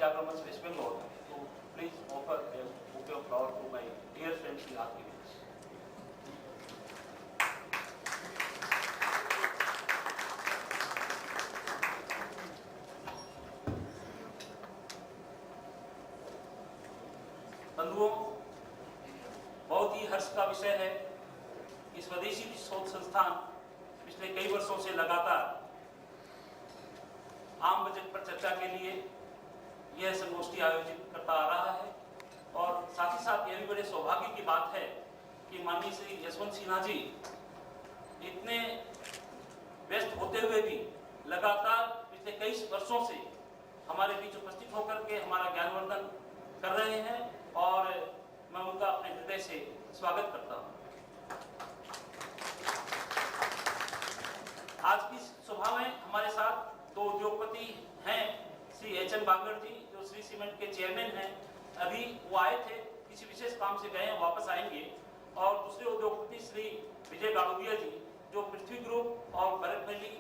Chakramas, West Bengal, to please offer a bouquet of flowers to my dear friend Sri R.K. Vij. बंधुओं, बहुत ही हर्ष का विषय है कि स्वदेशी शोध संस्थान पिछले कई वर्षों से लगातार आम बजट पर चर्चा के लिए यह संगोष्ठी आयोजित करता आ रहा है और साथ ही साथ यह भी बड़े सौभाग्य की बात है कि माननीय श्री यशवंत सिन्हा जी इतने व्यस्त होते हुए भी लगातार पिछले कई वर्षों से हमारे बीच उपस्थित होकर के हमारा ज्ञानवर्धन कर रहे हैं और मैं उनका अपने हृदय से स्वागत करता हूं। आज की सभा में हमारे साथ दो उद्योगपति हैं, श्री एच.एन. बांगर जी जो श्री सीमेंट के चेयरमैन हैं, अभी वो आए थे, किसी विशेष काम से गए हैं, वापस आएंगे, और दूसरे उद्योगपति श्री विजय गाड़ोदिया जी जो पृथ्वी ग्रुप और भरत वैली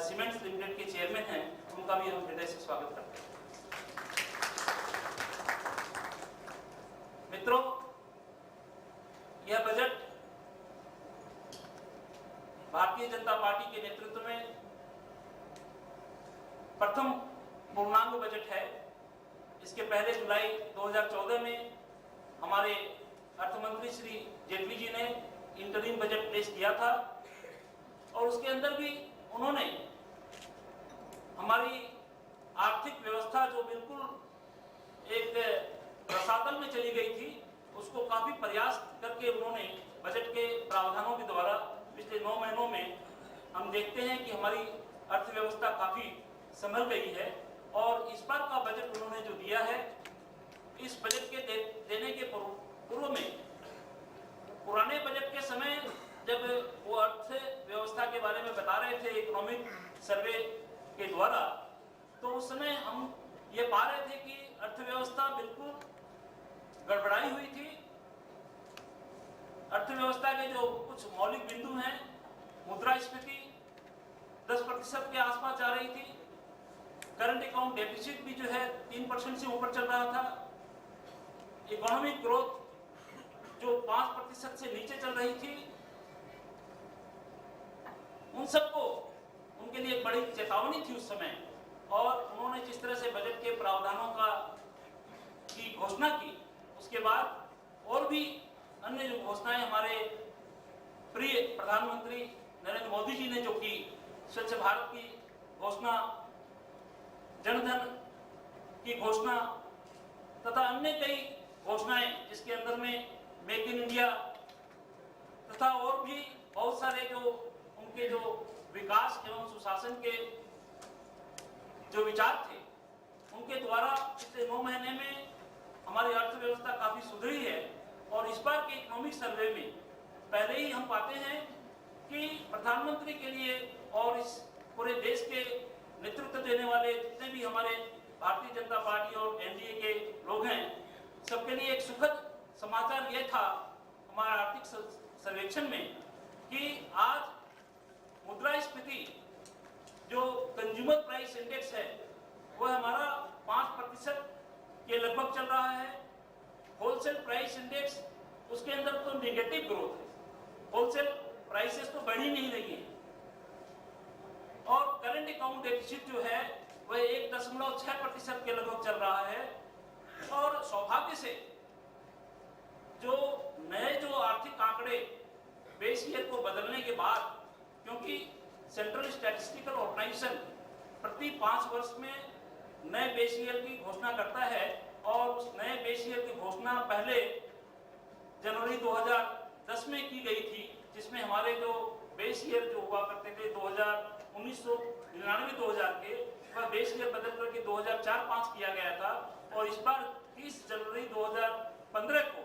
सीमेंट्स लिमिटेड के चेयरमैन हैं, उनका भी हम हृदय से स्वागत करते हैं। मित्रों, यह बजट भारतीय जनता पार्टी के नेतृत्व में प्रथम पूर्णांग बजट है। इसके पहले जुलाई 2014 में हमारे अर्थमंत्री श्री जेटली जी ने इंटरिम बजट पेश किया था और उसके अंदर भी उन्होंने हमारी आर्थिक व्यवस्था जो बिल्कुल एक रसातल में चली गई थी उसको काफी प्रयास करके उन्होंने बजट के प्रावधानों के द्वारा पिछले 9 महीनों में हम देखते हैं कि हमारी अर्थव्यवस्था काफी संभल गई है और इस बार का बजट उन्होंने जो दिया है, इस बजट के देने के पूर्व में पुराने बजट के समय जब वो अर्थव्यवस्था के बारे में बता रहे थे इकोनॉमिक सर्वे के द्वारा, तो उस समय हम ये पा रहे थे कि अर्थव्यवस्था बिल्कुल गड़बड़ाई हुई थी। अर्थव्यवस्था के जो कुछ मौलिक बिंदु हैं, मुद्रास्फीति 10% के आसपास जा रही थी, करंट अकाउंट डेफिसिट भी जो है 3% से ऊपर चल रहा था, इकोनॉमिक ग्रोथ जो 5% से नीचे चल रही थी। उन सबको उनके लिए एक बड़ी चेतावनी थी उस समय, और उन्होंने जिस तरह से बजट के प्रावधानों की घोषणा की, उसके बाद और भी अन्य जो घोषणाएं हमारे प्रिय प्रधानमंत्री नरेंद्र मोदी जी ने जो की, स्वच्छ भारत की घोषणा, जनधन की घोषणा तथा अन्य कई घोषणाएं जिसके अंदर में मेक इन इंडिया तथा और भी बहुत सारे जो उनके जो विकास एवं सुशासन के जो विचार थे, उनके द्वारा पिछले 9 महीने में हमारी अर्थव्यवस्था काफी सुधरी है। और इस बार के इकोनॉमिक सर्वे में पहले ही हम पाते हैं कि प्रधानमंत्री के लिए और इस पूरे देश के नेतृत्व देने वाले जितने भी हमारे भारतीय जनता पार्टी और एनडीए के लोग हैं, सबके लिए एक सुखद समाचार यह था हमारा आर्थिक सर्वेक्षण में कि आज मुद्रास्फीति जो कंज्यूमर प्राइस इंडेक्स है वह हमारा 5% के लगभग चल रहा है। होलसेल प्राइस इंडेक्स उसके अंदर तो नेगेटिव ग्रोथ है, होलसेल प्राइसेस तो बढ़ ही नहीं रही है, और करंट अकाउंट डेफिसिट जो है वह 1.6% के लगभग चल रहा है। और सौभाग्य से जो नए जो आर्थिक आंकड़े बेस ईयर को बदलने के बाद, क्योंकि सेंट्रल स्टैटिस्टिकल ऑर्गेनाइजेशन प्रति 5 वर्ष में नए बेस ईयर की घोषणा करता है, और उस नए बेस ईयर की घोषणा पहले जनवरी 2010 में की गई थी, जिसमें हमारे जो बेस ईयर जो हुआ करते थे 1999-2000 के, वह बेस ईयर बदल करके 2004-5 किया गया था। और इस बार 30 जनवरी 2015 को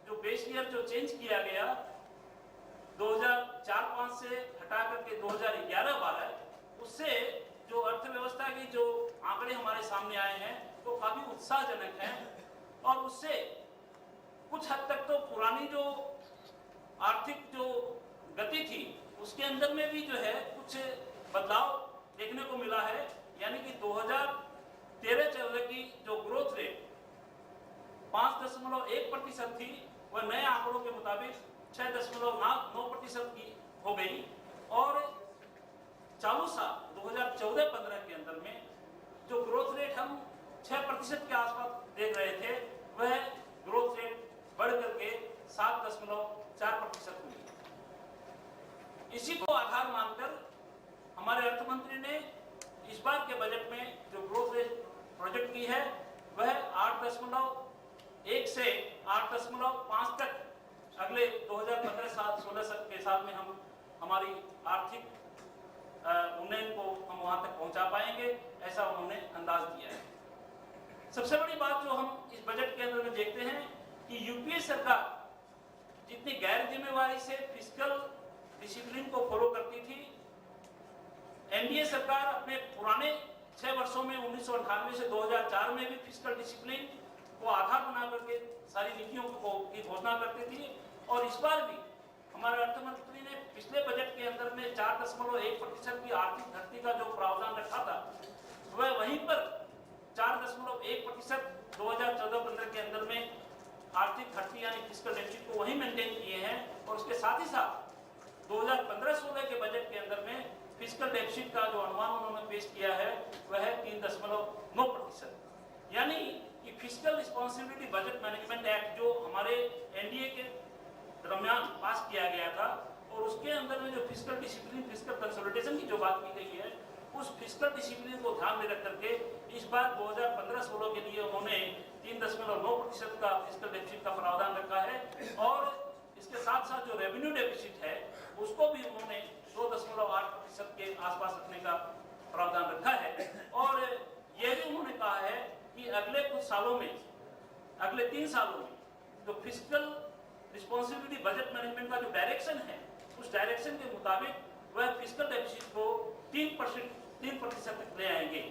जो बेस ईयर जो चेंज किया गया 2004-5 से हटा करके 2011-12, उससे जो अर्थव्यवस्था की जो आंकड़े हमारे सामने आए हैं तो काफी उत्साहजनक हैं, और उससे कुछ हद तक तो पुरानी जो आर्थिक जो गति थी उसके अंदर में भी जो है कुछ बदलाव देखने को मिला है। यानी कि 13-14 की जो ग्रोथ रेट 5.1% थी, वह नए आंकड़ों के मुताबिक 6.9% की हो गई। और चालू साल 2014-15 के अंदर में जो ग्रोथ रेट हम 6% के आसपास देख रहे थे, वह ग्रोथ रेट बढ़ करके 7.4% हुई। इसी को आधार मानकर हमारे अर्थ मंत्री ने इस बार के बजट में जो ग्रोथ रेट प्रोजेक्ट की है, वह 8.1 से 8.5 तक अगले 2015-16 के साल में हम हमारी आर्थिक उन्नयन को हम वहां तक पहुंचा पाएंगे, ऐसा उन्होंने अंदाज दिया है। सबसे बड़ी बात जो हम इस बजट के अंदर में देखते हैं कि यूपीए सरकार जितनी गैर जिम्मेवारी से फिस्कल डिसिप्लिन को फॉलो करती थी, एनडीए सरकार अपने पुराने 6 वर्षों में 1998 से 2004 में भी फिस्कल डिसिप्लिन को आधार बना करके सारी नीतियों की घोषणा करती थी। और इस बार भी हमारे अर्थ मंत्री ने पिछले बजट के अंदर में 4.1% की आर्थिक घटती का जो प्रावधान रखा था, वह वहीं पर 4.1% 2014-15 के अंदर में आर्थिक घटती यानी फिस्कल डेफिसिट को वही मेंटेन किए हैं। और उसके साथ ही साथ 2015-16 के बजट के अंदर में फिस्कल डेफिसिट का जो अनुमान उन्होंने पेश किया है, वह है 3.9%। यानी कि fiscal responsibility budget management act जो हमारे एनडीए के दरमियान पास किया गया था, और उसके अंदर में जो फिस्कल डिसिप्लिन, फिस्कल कंसोलिडेशन की जो बात की गई है, उस फिस्कल डिसिप्लिन को ध्यान में रख करके इस बार 2015-16 के लिए उन्होंने 3.9% का फिस्कल डेफिसिट का प्रावधान रखा है। और इसके साथ साथ जो रेवेन्यू डेफिसिट है, उसको भी उन्होंने 2.8% के आसपास रखने का प्रावधान रखा है। और यह भी उन्होंने कहा है कि अगले कुछ सालों में, अगले 3 सालों में जो फिस्कल रिस्पॉन्सिबिलिटी बजट मैनेजमेंट का जो डायरेक्शन है, उस डायरेक्शन के मुताबिक वह फिस्कल डेफिसिट को 3% तक ले आएंगे।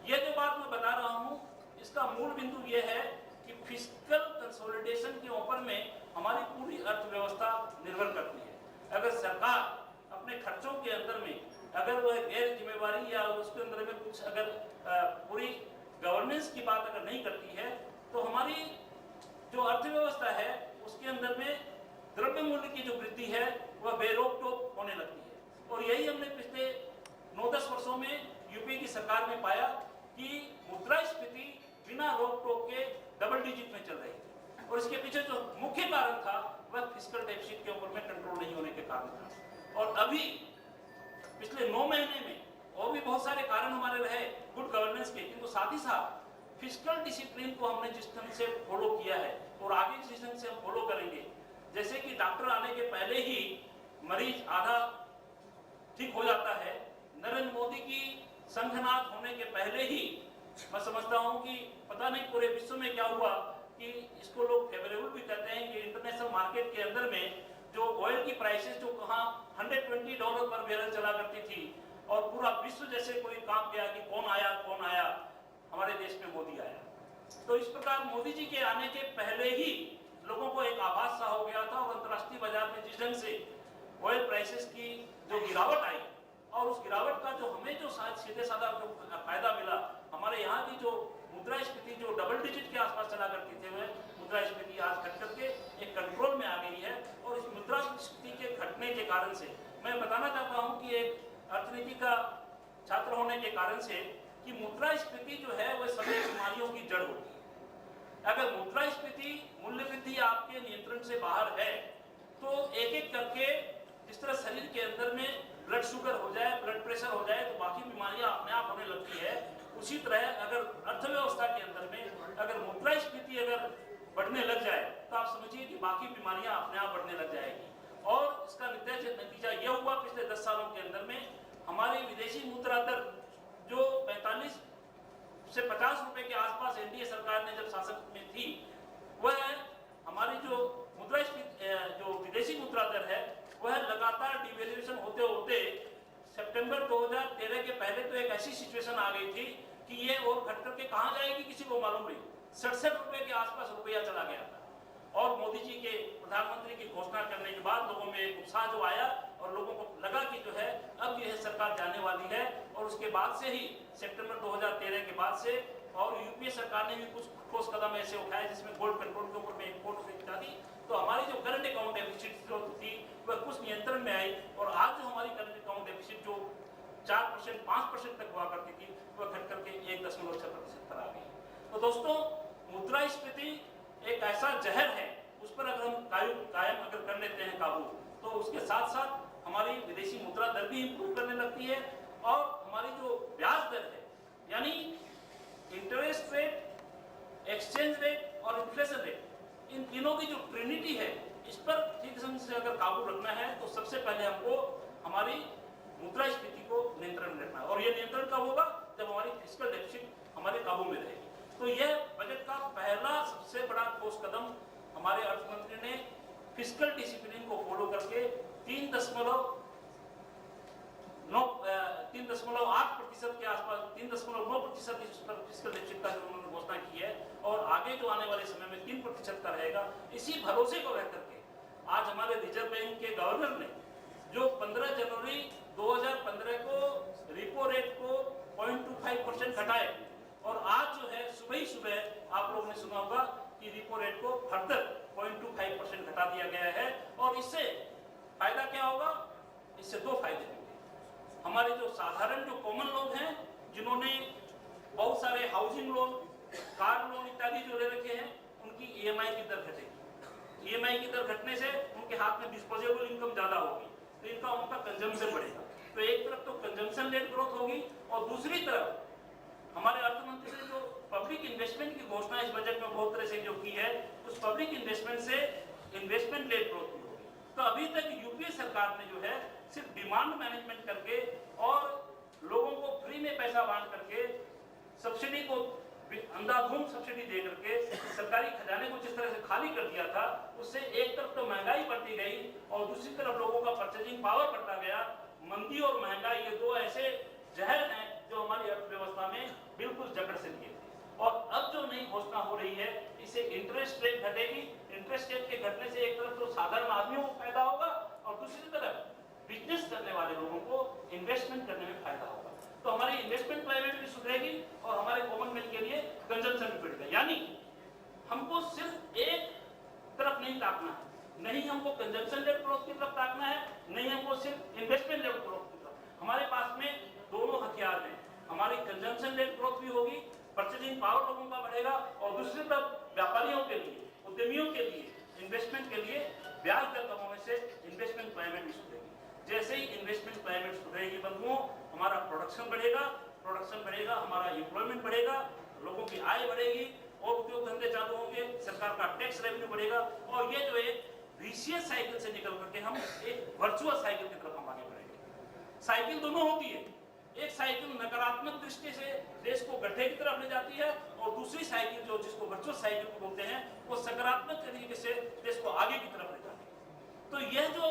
यह जो बात मैं बता रहा हूं, इसका मूल बिंदु यह है कि फिस्कल कंसोलिडेशन के ऊपर में हमारी पूरी अर्थव्यवस्था निर्भर करती है। अगर सरकार अपने खर्चों के अंदर में अगर वह गैर जिम्मेवारी या उसके अंदर में कुछ अगर पूरी गवर्नेंस की बात अगर नहीं करती है, तो हमारी जो अर्थव्यवस्था है उसके अंदर में द्रव्य मूल्य की जो वृद्धि है वह बेरोक टोक होने लगती है। और यही हमने पिछले 9-10 वर्षों में यूपी की सरकार में पाया कि मुद्रास्फीति बिना रोक टोक के डबल डिजिट में चल रही थी। और इसके पीछे जो मुख्य कारण था, वह फिस्कल डेफिसिट के ऊपर में कंट्रोल नहीं होने के कारण था। और अभी पिछले 9 महीने में और भी बहुत सारे कारण हमारे रहे गुड गवर्नेंस के, किंतु साथ ही साथ फिस्कल डिसिप्लिन को हमने जिस ढंग से फॉलो किया है और आगे जिस ढंग से हम फॉलो करेंगे, जैसे कि डॉक्टर आने के पहले ही मरीज आधा ठीक हो जाता है, नरेंद्र मोदी की संघनाथ होने के पहले ही मैं समझता हूं कि पता नहीं पूरे विश्व में क्या हुआ कि इसको लोग फेवरेबल भी कहते हैं कि इंटरनेशनल मार्केट के अंदर में जो ऑयल की प्राइसेस जो कहां $120 पर बैरल चला करती थी, और पूरा विश्व जैसे कोई काम किया कि कौन आया, हमारे देश में मोदी आया। तो इस प्रकार मोदी जी के आने के पहले ही लोगों को एक आभास सा हो गया था। और अंतर्राष्ट्रीय बाजार में जिस ढंग से ऑयल प्राइसेस की जो गिरावट आई, और उस गिरावट का जो हमें जो सीधे साधा जो फायदा मिला, हमारे यहाँ की जो मुद्रास्फीति जो डबल डिजिट के आसपास चला करती थे, वह मुद्रास्फीति आज घट करके एक कंट्रोल में आ गई है। और इस मुद्रास्फीति के घटने के कारण से मैं बताना चाहता हूँ कि एक अर्थनीति का छात्र होने के कारण से कि मुद्रास्फीति जो है वह सभी बीमारियों की जड़ होती है। अगर मुद्रास्फीति मूल्य वृद्धि आपके नियंत्रण से बाहर है, तो एक एक करके जिस तरह शरीर के अंदर में ब्लड शुगर हो जाए, ब्लड प्रेशर हो जाए, तो बाकी बीमारियां अपने आप होने लगती है। उसी तरह अगर अर्थव्यवस्था के अंदर में अगर मुद्रास्फीति अगर बढ़ने लग जाए, तो आप समझिए कि बाकी बीमारियां अपने आप बढ़ने लग जाएगी। और इसका नतीजा यह हुआ पिछले 10 सालों के अंदर में हमारी विदेशी मुद्रा दर जो 45 से 50 रुपए के आसपास एनडीए सरकार ने जब शासन में थी, वह हमारी जो मुद्रास्फीति जो विदेशी मुद्रा दर है वह लगातार डिवेल्यूएशन होते होते सितंबर 2013 के पहले तो एक ऐसी सिचुएशन आ गई थी कि ये और घट करके कहां जाएगी किसी को मालूम नहीं, 67 रुपए के आसपास रुपया चला गया था। और मोदी जी के प्रधानमंत्री की घोषणा करने के बाद लोगों में एक उत्साह जो आया और लोगों को लगा कि जो है अब यह सरकार जाने वाली है। और उसके बाद से ही सितंबर 2013 के बाद से और यूपीए सरकार ने भी कुछ ठोस कदम ऐसे उठाए जिसमें गोल्ड कंट्रोल के ऊपर में इम्पोर्ट से इत्यादि, तो हमारी जो करंट अकाउंट डेफिसिट जो थी वह कुछ नियंत्रण में आई और आज जो हमारी करंट अकाउंट डेफिसिट जो 4% 5% तक हुआ करती थी वह घट करके 1.6% पर आ गई। तो दोस्तों, मुद्रास्फीति एक ऐसा जहर है, उस पर अगर हम कायम अगर कर लेते हैं काबू, तो उसके साथ साथ हमारी विदेशी मुद्रा दर भी इंप्रूव करने लगती है और हमारी जो ब्याज दर है यानी इंटरेस्ट रेट, एक्सचेंज रेट और इन्फ्लेशन रेट, इन तीनों की जो ट्रिनिटी है इस पर ठीक ढंग से अगर काबू रखना है तो सबसे पहले हमको हमारी मुद्रास्फीति को नियंत्रण में रखना है। और यह नियंत्रण कब होगा? जब हमारी फिस्कल डेफिसिट हमारे काबू में रहेगी। तो यह बजट का पहला सबसे बड़ा ठोस कदम हमारे अर्थमंत्री ने फिस्कल डिसिप्लिन को फॉलो करके 3.8% के आसपास 3.9% फिस्कल डेफिसिट का उन्होंने घोषणा की है और आगे जो आने वाले समय में 3% का रहेगा। इसी भरोसे को रह करके आज हमारे रिजर्व बैंक के गवर्नर ने जो 15 जनवरी 2015 को रिपो रेट को 0.25% घटाए और आज जो है सुबह ही सुबह आप लोगों ने सुना होगा कि रिपो रेट को फर्दर 0.25% घटा दिया गया है। और इससे फायदा क्या होगा? इससे दो फायदे होंगे। हमारे जो साधारण जो कॉमन लोग हैं जिन्होंने बहुत सारे हाउसिंग लोन, कार लोन इत्यादि जो ले रखे हैं, उनकी ईएमआई की दर घटेगी। ईएमआई की दर घटने से उनके हाथ में डिस्पोजेबल इनकम ज्यादा होगी, तो उनका कंजम्पशन बढ़ेगा। तो एक तरफ तो कंजम्पशन लेड ग्रोथ होगी और दूसरी तरफ हमारे अर्थमंत्री ने जो पब्लिक इन्वेस्टमेंट की घोषणा इस बजट में बहुत तरह से जो की है, उस पब्लिक इन्वेस्टमेंट से इन्वेस्टमेंट लेड ग्रोथ भी होगी। तो अभी तक यूपीए सरकार ने जो है सिर्फ डिमांड मैनेजमेंट करके और लोगों को फ्री में पैसा बांट करके सब्सिडी को अंधाधुंध सब्सिडी दे करके सरकारी खजाने को जिस तरह से खाली कर दिया था, उससे एक तरफ तो महंगाई बढ़ती गई और दूसरी तरफ लोगों का परचेजिंग पावर बढ़ता गया। मंदी और महंगाई ये दो ऐसे जहर हैं जो हमारी अर्थव्यवस्था में बिल्कुल जकड़ से लिए थे। और अब जो नई घोषणा हो रही है, इससे इंटरेस्ट रेट घटेगी। इंटरेस्ट रेट के घटने से एक तरफ तो साधारण आदमियों को फायदा होगा और दूसरी तरफ बिजनेस करने वाले लोगों को इन्वेस्टमेंट करने में फायदा होगा। तो हमारी इन्वेस्टमेंट क्लाइमेट भी सुधरेगी और हमारे कॉमन मैन के लिए कंजम्पशन भी बढ़ेगा। यानी हमको सिर्फ एक तरफ नहीं ताकना है, नहीं हमको कंजम्पशन लेड ग्रोथ की तरफ ताकना है, नहीं हमको सिर्फ इन्वेस्टमेंट लेड ग्रोथ की तरफ। हमारे पास में दोनों हथियार हैं। हमारी कंजम्पशन लेड ग्रोथ भी होगी, परचेजिंग पावर लोगों का बढ़ेगा और दूसरी तरफ व्यापारियों के लिए, उद्यमियों के लिए, इन्वेस्टमेंट के लिए ब्याज दर कम होने से इन्वेस्टमेंट क्लाइमेट भी सुधरेगी। जैसे ही इन्वेस्टमेंट क्लाइमेट सुधरेगी बंधुओं, हमारा प्रोडक्शन बढ़ेगा, हमारा एम्प्लॉयमेंट बढ़ेगा, लोगों की आय बढ़ेगी और उद्योग धंधे चालू होंगे, सरकार का टैक्स रेवेन्यू बढ़ेगा और ये जो एक विशियस साइकिल से निकल करके हम एक वर्चुअल साइकिल की तरफ हम आगे बढ़ेंगे। साइकिल दोनों होती है, एक साइकिल नकारात्मक दृष्टि से देश को गड्ढे की तरफ ले जाती है और दूसरी साइकिल जो जिसको वर्चुअल साइकिल बोलते हैं वो सकारात्मक तरीके से देश को आगे की तरफ ले जाती है। तो यह जो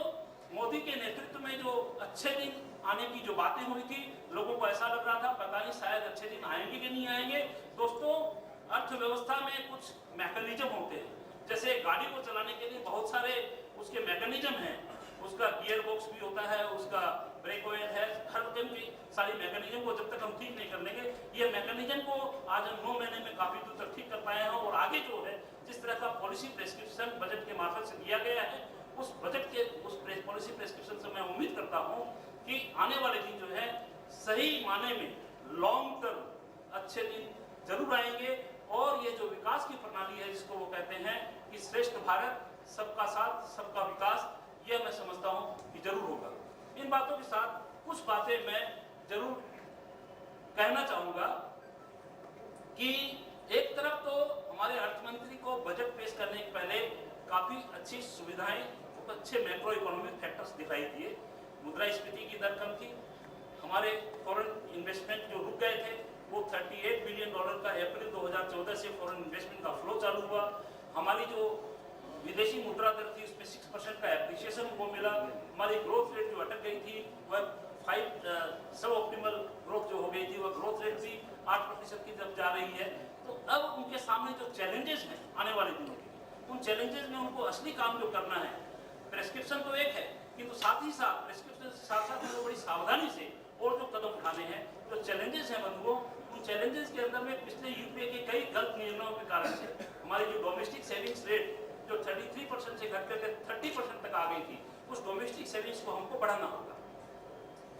मोदी के नेतृत्व में जो अच्छे दिन आने की जो बातें हुई थी, लोगों को ऐसा लग रहा था पता नहीं शायद अच्छे दिन आएंगे कि नहीं आएंगे। दोस्तों, अर्थव्यवस्था में कुछ मैकेनिज्म होते हैं, जैसे गाड़ी को चलाने के लिए बहुत सारे उसके मैकेनिज्म हैं, उसका गियर बॉक्स भी होता है, उसका ब्रेक ऑयल है, हर किस्म की सारी मैकेनिज्म को जब तक हम ठीक नहीं कर लेंगे, ये मैकेनिज्म को आज हम 9 महीने में काफी दूर तक ठीक कर पाए हैं। और आगे जो है जिस तरह का पॉलिसी प्रेस्क्रिप्शन बजट के मार्फत से दिया गया है, उस बजट के उस पॉलिसी प्रेस्क्रिप्शन से मैं उम्मीद करता हूं कि आने वाले दिन जो है सही माने में लॉन्ग टर्म अच्छे दिन जरूर आएंगे और ये जो विकास की प्रणाली है जिसको वो कहते हैं कि श्रेष्ठ भारत, सबका साथ सबका विकास, यह मैं समझता हूं कि जरूर होगा। इन बातों के साथ कुछ बातें मैं जरूर कहना चाहूंगा कि एक तरफ तो हमारे अर्थमंत्री को बजट पेश करने के पहले काफी अच्छी सुविधाएं, अच्छे मैक्रो इकोनॉमिक फैक्टर्स दिखाई दिए। मुद्रास्फीति की दर कम थी, हमारे फॉरेन इन्वेस्टमेंट जो रुक गए थे वो $38 बिलियन का अप्रैल 2014 से फॉरेन इन्वेस्टमेंट का फ्लो चालू हुआ। हमारी जो विदेशी मुद्रा दर थी उसमें 6% का एप्रिसिएशन को मिला। हमारी ग्रोथ रेट जो अटक गई थी वह 5 सब ऑप्टिमल ग्रोथ जो हो गई थी वह ग्रोथ रेट भी 8% की जब जा रही है। तो अब उनके सामने जो चैलेंजेस हैं आने वाले दिनों के, उन चैलेंजेस में उनको असली काम जो करना है, प्रेस्क्रिप्शन तो एक है किंतु साथ ही साथ प्रेस्क्रिप्शन के साथ साथ उनको बड़ी सावधानी से और जो कदम उठाने हैं, जो चैलेंजेस हैं बंधुओं, उन चैलेंजेस के अंदर में पिछले यूपीए के कई गलत निर्णयों के कारण से हमारी जो डोमेस्टिक सेविंग्स रेट जो 33% से घट करके 30% तक आ गई थी, उस डोमेस्टिक सेविंग्स को हमको बढ़ाना होगा।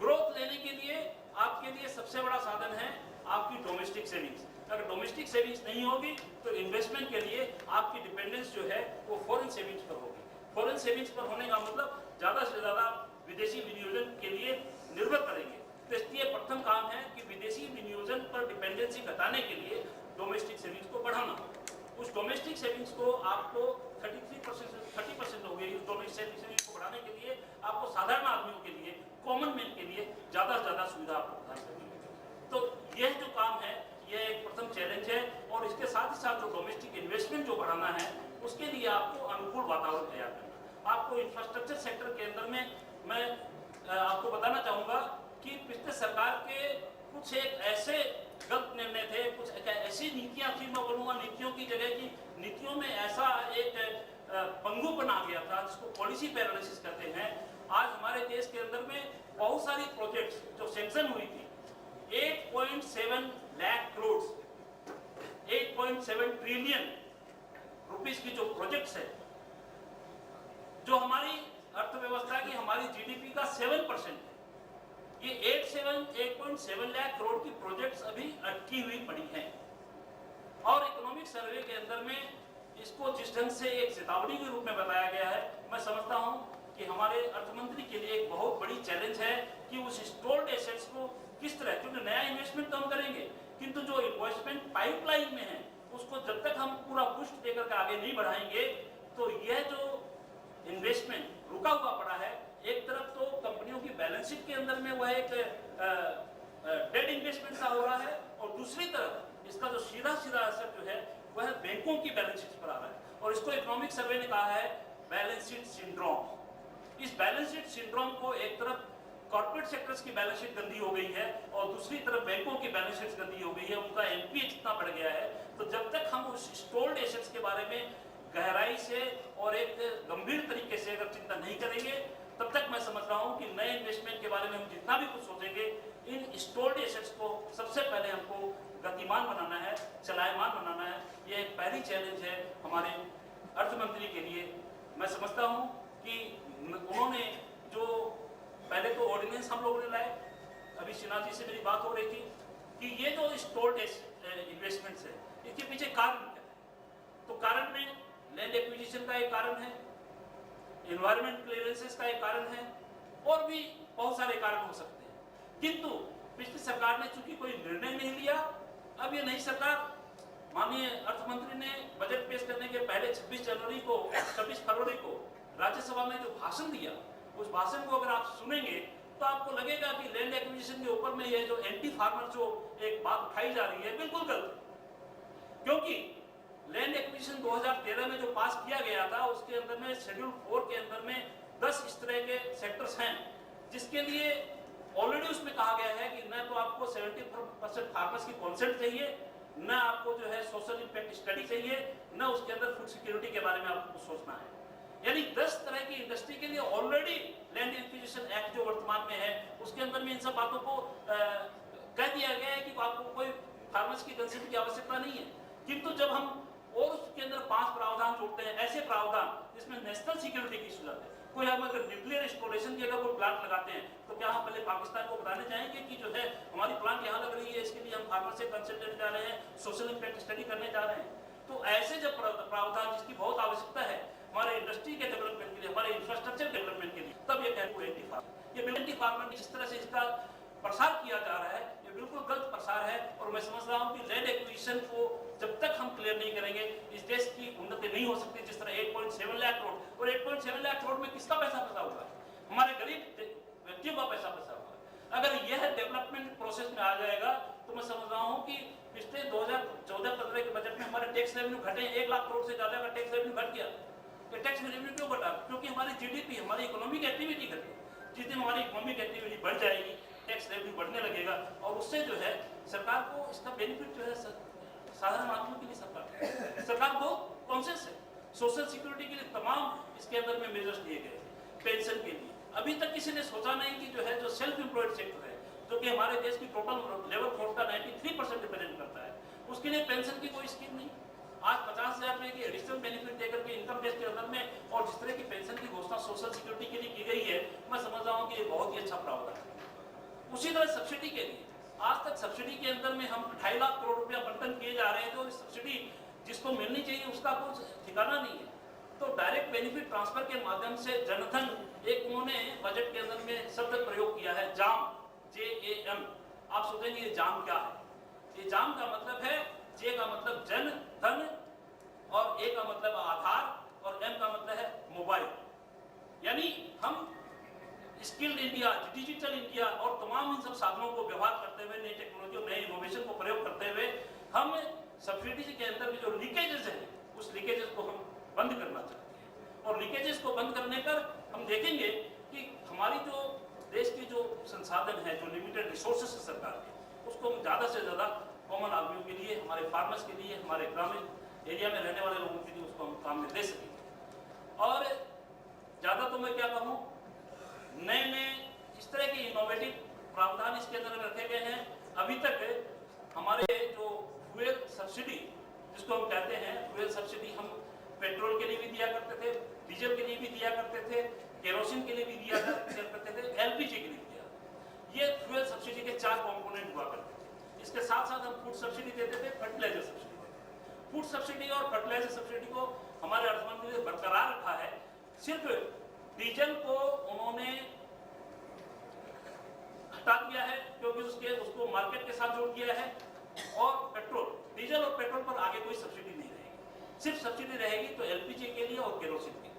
ग्रोथ लेने के लिए आपके लिए सबसे बड़ा साधन है आपकी डोमेस्टिक सेविंग्स। अगर डोमेस्टिक सेविंग्स नहीं होगी तो इन्वेस्टमेंट के लिए आपकी डिपेंडेंस जो है वो फॉरेन सेविंग्स पर होगी। फॉरेन सेविंग्स पर होने का मतलब ज़्यादा से ज़्यादा विदेशी विनियोजन के लिए निर्भर करेंगे। तो इसलिए प्रथम काम है कि विदेशी विनियोजन पर डिपेंडेंसी घटाने के लिए डोमेस्टिक सेविंग्स को बढ़ाना। उस डोमेस्टिक सेविंग्स को आपको 33% से 30% हो गई। उस डोमेस्टिक सेविंग्स को बढ़ाने के लिए आपको साधारण आदमियों के लिए, कॉमन मैन के लिए ज़्यादा से ज़्यादा सुविधा आपको प्रदान करनी होगी। तो यह जो काम है यह एक प्रथम चैलेंज है, और इसके साथ ही साथ जो डोमेस्टिक इन्वेस्टमेंट जो बढ़ाना है उसके लिए आपको अनुकूल वातावरण तैयार करना। आपको इंफ्रास्ट्रक्चर सेक्टर के अंदर में मैं आपको बताना चाहूँगा कि पिछले सरकार के कुछ एक ऐसे गलत निर्णय थे, कुछ ऐसी नीतियां थी, मैं बोलूँगा नीतियों की जगह की नीतियों में ऐसा एक पंगु बना गया था जिसको पॉलिसी पैरालिसिस कहते हैं। आज हमारे देश के अंदर में बहुत सारी प्रोजेक्ट्स जो सैंक्शन हुई थी, 8.7 लाख करोड़, 8.7 ट्रिलियन रुपीस की जो प्रोजेक्ट्स है, जो हमारी अर्थव्यवस्था की, हमारी जीडीपी का 7% है, ये 8.7 लाख करोड़ की प्रोजेक्ट्स अभी अटकी हुई पड़ी हैं। और इकोनॉमिक सर्वे के अंदर में इसको जिस ढंग से एक चेतावनी के रूप में बताया गया है, मैं समझता हूं कि हमारे अर्थमंत्री के लिए एक बहुत बड़ी चैलेंज है कि उस स्टोर्ड एसेट्स को किस तरह, क्योंकि नया इन्वेस्टमेंट तो हम करेंगे किंतु जो इन्वेस्टमेंट पाइपलाइन में है उसको जब तक हम पूरा पुष्ट देकर के आगे नहीं बढ़ाएंगे तो यह जो इन्वेस्टमेंट रुका हुआ पड़ा है, एक तरफ तो कंपनियों की बैलेंस शीट के अंदर में वह एक डेट इन्वेस्टमेंट सा हो रहा है, और दूसरी तरफ इसका जो सीधा असर जो है वह बैंकों की बैलेंस शीट पर आ रहा है। और इसको इकोनॉमिक सर्वे ने कहा है बैलेंस शीट सिंड्रोम। इस बैलेंस शीट सिंड्रोम को एक तरफ कॉर्पोरेट सेक्टर्स की बैलेंस शीट गंदी हो गई है और दूसरी तरफ बैंकों की बैलेंस शीट गंदी हो गई है, उनका एनपीए इतना बढ़ गया है। तो जब तक हम उस स्टोर्ड एसेट्स के बारे में गहराई से और एक गंभीर तरीके से अगर चिंता नहीं करेंगे, तब तक मैं समझ रहा हूं कि नए इन्वेस्टमेंट के बारे में हम जितना भी कुछ सोचेंगे, इन स्टोर्ड एसेट्स को सबसे पहले हमको गतिमान बनाना है, चलायमान बनाना है। ये एक पहली चैलेंज है हमारे अर्थमंत्री के लिए। मैं समझता हूं कि उन्होंने जो पहले तो ऑर्डिनेंस हम लोगों ने लाए, अभी सिन्हा जी से मेरी बात हो रही थी कि ये जो स्टोर्ड इन्वेस्टमेंट्स है इसके पीछे कारण क्या है। तो कारण में लैंड एक्विजिशन का एक कारण है, एनवायरमेंट क्लियरेंसेस का एक कारण है, और भी बहुत सारे कारण हो सकते हैं। किंतु पिछली सरकार ने चूंकि कोई निर्णय नहीं लिया, अब ये नई सरकार, माननीय अर्थमंत्री ने बजट पेश करने के पहले 26 फरवरी को राज्यसभा में जो भाषण दिया, उस भाषण को अगर आप सुनेंगे तो आपको लगेगा कि लैंड एक्विजिशन के ऊपर में ये जो एंटी फार्मर जो एक बात उठाई जा रही है बिल्कुल गलत है। क्योंकि लैंड एक्विजिशन 2013 में जो पास किया गया था उसके अंदर में शेड्यूल 4 के अंदर में 10 इस तरह के सेक्टर्स हैं जिसके लिए ऑलरेडी उसमें कहा गया है कि न तो आपको 70% फार्मर्स की कॉन्सेंट चाहिए, न आपको जो है सोशल इम्पैक्ट स्टडी चाहिए, न उसके अंदर फूड सिक्योरिटी के बारे में आपको सोचना है। यानी 10 तरह की इंडस्ट्री के लिए ऑलरेडी लैंड एक्विजिशन एक्ट जो वर्तमान में है उसके अंदर में इन सब बातों को कह दिया गया है कि आपको कोई फार्मर्स की कंसेंट की आवश्यकता नहीं है। किंतु जब हम और उसके अंदर 5 प्रावधान जोड़ते हैं, ऐसे प्रावधान जिसमें नेशनल सिक्योरिटी की सूरत है, कोई हम अगर न्यूक्लियर इंस्टॉलेशन की अगर कोई प्लांट लगाते हैं तो क्या हम पहले पाकिस्तान को बताने चाहेंगे कि जो है हमारी प्लांट यहाँ लग रही है, इसके लिए हम फार्मर से कंसल्ट लेने जा रहे हैं, सोशल इम्पैक्ट स्टडी करने जा रहे हैं। तो ऐसे जब प्रावधान जिसकी बहुत आवश्यकता है हमारे इंडस्ट्री के डेवलपमेंट के लिए, हमारे इंफ्रास्ट्रक्चर डेवलपमेंट के लिए, तब ये कहते एंटी फार्मर, ये एंटी फार्मर जिस तरह से इसका प्रसार किया जा रहा है ये बिल्कुल गलत प्रसार है। और मैं समझ रहा हूँ कि लैंड एक्विजिशन को जब तक हम क्लियर नहीं करेंगे इस देश की उन्नति नहीं हो सकती। जिस तरह 8.7 लाख करोड़, और 8.7 लाख करोड़ में किसका पैसा फंसा हुआ है? हमारे गरीब व्यक्तियों का पैसा फंसा हुआ है। अगर यह डेवलपमेंट प्रोसेस में आ जाएगा तो मैं समझ रहा हूँ कि पिछले 2014-15 के बजट में हमारे टैक्स रेवेन्यू घटे, 1 लाख करोड़ से ज्यादा का टैक्स रेवेन्यू घट गया। तो टैक्स रेवेन्यू क्यों घटा? क्योंकि हमारी जीडीपी, हमारी इकोनॉमिक एक्टिविटी घटी। जिस दिन हमारी इकोनॉमिक एक्टिविटी बढ़ जाएगी, टैक्स रेवेन्यू बढ़ने लगेगा, और उससे जो है सरकार को इसका बेनिफिट जो है साधारण आदमियों के लिए सरकार बहुत कॉन्शियस है। सोशल सिक्योरिटी के लिए तमाम इसके अंदर में मेजर्स लिए गए, पेंशन के लिए अभी तक किसी ने सोचा नहीं कि जो है जो सेल्फ एम्प्लॉयड सेक्टर है, जो कि हमारे देश की टोटल लेबर फोर्स का 93% उसके लिए पेंशन की कोई स्कीम नहीं। आज 50,000 रुपए की एडिशनल बेनिफिट देकर के इनकम टेक्स के अंदर में और जिस तरह की पेंशन की घोषणा सोशल सिक्योरिटी के लिए की गई है, मैं समझ रहा हूँ कि ये बहुत ही अच्छा प्रावधान है। उसी तरह सब्सिडी के लिए आज तक सब्सिडी के अंदर में हम 2.5 लाख करोड़ रुपया बंटन किए जा रहे हैं, तो सब्सिडी जिसको मिलनी चाहिए उसका कुछ ठिकाना नहीं है। तो डायरेक्ट बेनिफिट ट्रांसफर के माध्यम से जनधन, एक उन्होंने बजट के अंदर में शब्द प्रयोग किया है जाम, JAM। आप सोचेंगे ये जाम क्या है? ये जाम का मतलब है, जे का मतलब जन धन और ए का मतलब आधार और एम का मतलब है मोबाइल। यानी हम स्किल्ड इंडिया, डिजिटल इंडिया और तमाम इन सब साधनों को व्यवहार करते हुए, नई टेक्नोलॉजी और नए इनोवेशन को प्रयोग करते हुए हम सब्सिडी के अंदर भी जो लीकेजेस है उस लीकेजेस को हम बंद करना चाहते हैं। और लीकेजेस को बंद करने पर हम देखेंगे कि हमारी जो देश की जो संसाधन है, जो लिमिटेड रिसोर्सेस है सरकार के, उसको हम ज़्यादा से ज़्यादा कॉमन आदमियों के लिए, हमारे फार्मर्स के लिए, हमारे ग्रामीण एरिया में रहने वाले लोगों के लिए उसको हम काम में दे सकेंगे। और ज़्यादा तो मैं क्या कहूँ, नए नए इस तरह के इनोवेटिव प्रावधान इसके अंदर में रखे गए हैं। अभी तक हमारे जो फ्यूल सब्सिडी जिसको हम कहते हैं, फ्यूल सब्सिडी हम पेट्रोल के लिए भी दिया करते थे, डीजल के लिए भी दिया करते थे, केरोसिन के लिए भी दिया करते थे, LPG के लिए भी दिया। ये फ्यूल सब्सिडी के 4 कंपोनेंट हुआ करते थे। इसके साथ साथ हम फूड सब्सिडी देते थे, फर्टिलाइजर सब्सिडी देते थे। फूड सब्सिडी और फर्टिलाइजर सब्सिडी को हमारे अर्थमंत्री ने बरकरार रखा है। सिर्फ डीजल को उन्होंने हटा दिया है क्योंकि उसको मार्केट के साथ जोड़ दिया है, और पेट्रोल, डीजल और पेट्रोल पर आगे कोई सब्सिडी नहीं रहेगी। सिर्फ सब्सिडी रहेगी तो LPG के लिए और केरोसिन के लिए।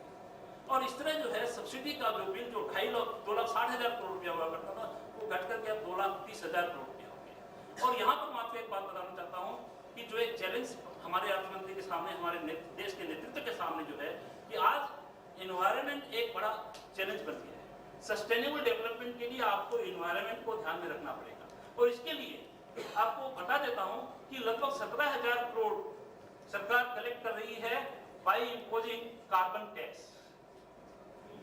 और इस तरह जो है सब्सिडी का जो बिल जो 2,60,000 करोड़ रुपया हुआ करता था, वो घट करके अब 2,30,000 करोड़ रुपया हो गया। और यहाँ पर मैं आपको एक बात बताना चाहता हूँ कि जो एक चैलेंज हमारे अर्थमंत्री के सामने, हमारे देश के नेतृत्व के सामने जो है कि आज एनवायरनमेंट एक बड़ा चैलेंज बन गया है। सस्टेनेबल डेवलपमेंट के लिए आपको एनवायरनमेंट को ध्यान में रखना पड़ेगा। और इसके लिए आपको बता देता हूं कि लगभग 17,000 करोड़ सरकार कलेक्ट कर रही है बाय इम्पोजिंग कार्बन टैक्स।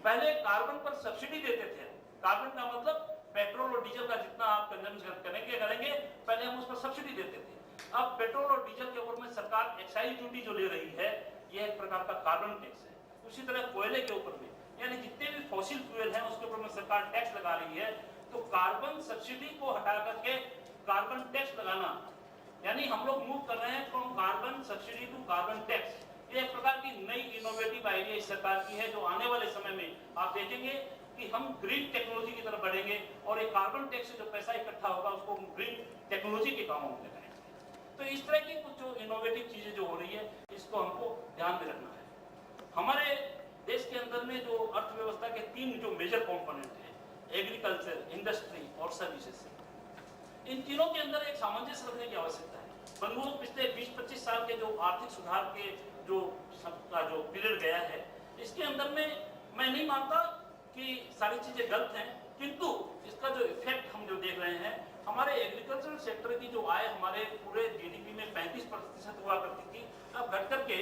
पहले कार्बन पर सब्सिडी देते थे। कार्बन का मतलब पेट्रोल और डीजल का जितना आप कंजम्पशन करेंगे, पहले हम उस पर सब्सिडी देते थे। अब पेट्रोल और डीजल के ऊपर में सरकार एक्साइज ड्यूटी जो ले रही है, यह एक प्रकार का कार्बन टैक्स है। उसी तरह कोयले के ऊपर में, यानी जितने भी फॉसिल फ्यूल हैं उसके ऊपर में सरकार टैक्स लगा रही है। तो कार्बन सब्सिडी को हटा करके कार्बन टैक्स लगाना, यानी हम लोग मूव कर रहे हैं from carbon subsidy to carbon tax. ये एक प्रकार की नई इनोवेटिव आइडिया इस सरकार की है, जो आने वाले समय में आप देखेंगे कि हम ग्रीन टेक्नोलॉजी की तरफ बढ़ेंगे और एक कार्बन टैक्स से जो पैसा इकट्ठा होगा उसको ग्रीन टेक्नोलॉजी के कामों में लगाएंगे। तो इस तरह की कुछ जो इनोवेटिव चीजें जो हो रही है, इसको हमको ध्यान में रखना है। हमारे देश के अंदर में जो अर्थव्यवस्था के 3 जो मेजर कंपोनेंट हैं, एग्रीकल्चर, इंडस्ट्री और सर्विसेज, इन तीनों के अंदर एक सामंजस्य रखने की आवश्यकता है। बंधुओं, पिछले 20-25 साल के जो आर्थिक सुधार के जो सबका जो पीरियड गया है, इसके अंदर में मैं नहीं मानता कि सारी चीजें गलत हैं, किंतु इसका जो इफेक्ट हम जो देख रहे हैं, हमारे एग्रीकल्चर सेक्टर की जो आय हमारे पूरे GDP में 35% हुआ करती थी, अब घट करके,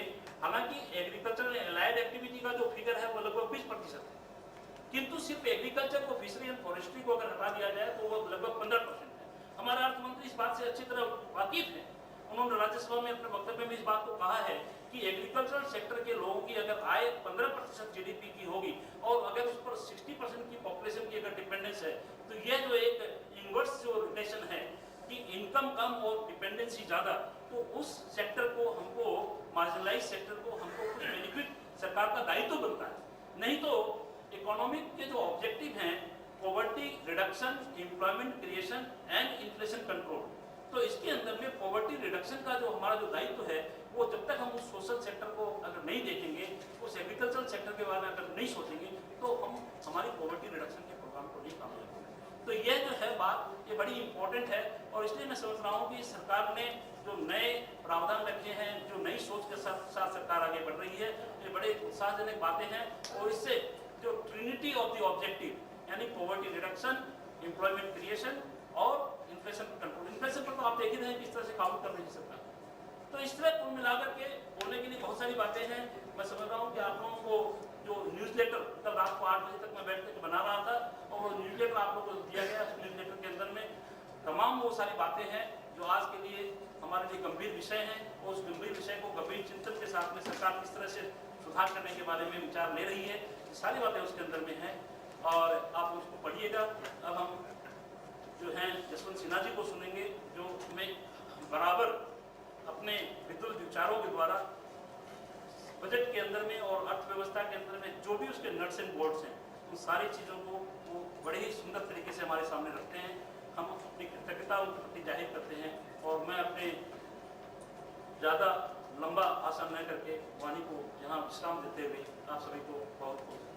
हालांकि एग्रीकल्चर एलाइड एक्टिविटी का जो फिगर है वो लगभग 20% है, किंतु सिर्फ एग्रीकल्चर को, फिशरी एंड फॉरेस्ट्री को अगर हटा दिया जाए तो वो लगभग 15%। हमारे अर्थमंत्री इस बात से अच्छी तरह वाकिफ है। उन्होंने राज्यसभा में अपने वक्तव्य में इस बात को कहा है कि एग्रीकल्चरल सेक्टर के लोगों की अगर आय 15% GDP की होगी और अगर उस पर 60% की पॉपुलेशन की अगर डिपेंडेंस है, तो यह जो एक इनवर्स जो रिलेशन है कि इनकम कम और डिपेंडेंसी ज्यादा, तो उस सेक्टर को हमको, मार्जिनलाइज सेक्टर को हमको कुछ बेनिफिट सरकार का दायित्व बनता है। नहीं तो इकोनॉमिक के जो ऑब्जेक्टिव हैं, poverty reduction, employment creation and inflation control, तो इसके अंदर में पॉवर्टी रिडक्शन का जो हमारा जो दायित्व है, वो जब तक हम उस सोशल सेक्टर को अगर नहीं देखेंगे, उस एग्रीकल्चरल सेक्टर के बारे में अगर नहीं सोचेंगे, तो हम हमारी पॉवर्टी रिडक्शन के प्रोग्राम को नहीं कामयाब करेंगे। तो यह जो है बात, ये बड़ी इंपॉर्टेंट है। और इसलिए मैं समझ रहा हूँ कि सरकार ने जो नए प्रावधान रखे हैं, जो नई सोच के साथ सरकार आगे बढ़ रही है, ये बड़े उत्साहजनक बातें हैं। और इससे जो ट्रिनिटी ऑफ द ऑब्जेक्टिव, यानी पॉवर्टी रिडक्शन, एम्प्लॉयमेंट क्रिएशन और इन्फ्लेशन कंट्रोल, इन्फ्लेशन पर तो आप देख ही रहे हैं किस तरह से काम कर रही है सरकार। तो इस तरह कुल मिलाकर के बोलने के लिए बहुत सारी बातें हैं। मैं समझ रहा हूँ कि आप लोगों को जो न्यूज़लेटर कल रात को 8 बजे तक मैं बैठ कर बना रहा था, और वो न्यूज़लेटर आप लोगों को दिया गया। उस न्यूज़लेटर के अंदर में तमाम वो सारी बातें हैं जो आज के लिए हमारे लिए गंभीर विषय हैं, और उस गंभीर विषय को गंभीर चिंतन के साथ में सरकार किस तरह से सुधार करने के बारे में विचार ले रही है, ये सारी बातें उसके अंदर में हैं और आप उसको पढ़िएगा। अब हम जो हैं जसवंत सिन्हा जी को सुनेंगे, जो हमें बराबर अपने विद्वत विचारों के द्वारा बजट के अंदर में और अर्थव्यवस्था के अंदर में जो भी उसके नट्स एंड बोल्ट्स हैं, उन सारी चीज़ों को वो बड़े ही सुंदर तरीके से हमारे सामने रखते हैं। हम अपनी कृतज्ञता उनके प्रति जाहिर करते हैं और मैं अपने ज़्यादा लंबा आसन न करके वाणी को यहाँ विश्राम देते हुए आप सभी को बहुत बहुत